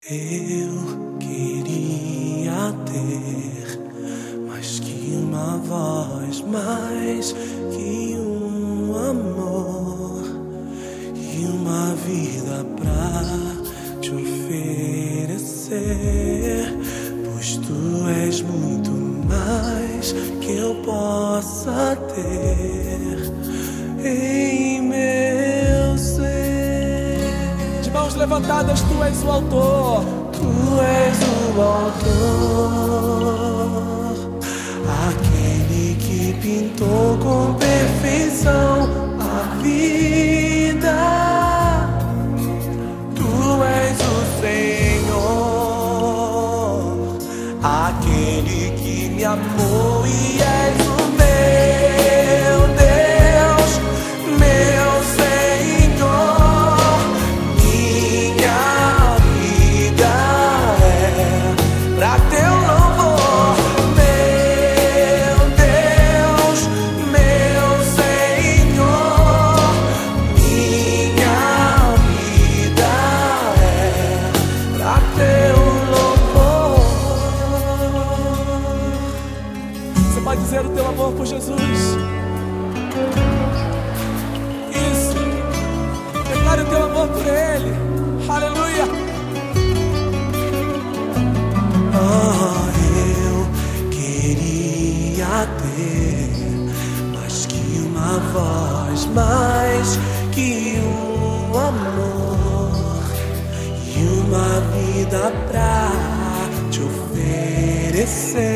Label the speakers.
Speaker 1: Eu queria ter mais que uma voz, mais que um amor e uma vida pra te oferecer, pois tu és muito mais que eu possa ter em meu ser.
Speaker 2: De mãos levantadas, tu és o autor.
Speaker 1: Tu és o autor, aquele que pintou com perfeição a vida. Tu és o Senhor, aquele que me amou e és o meu Deus, meu Senhor. Minha vida é pra teu louvor, meu Deus, meu Senhor. Minha vida é pra teu louvor.
Speaker 2: Você pode dizer o teu amor por Jesus? Isso. Declare o teu amor por Ele. Aleluia.
Speaker 1: Oh, eu queria ter mais que uma voz, mais que um amor e uma vida pra te oferecer,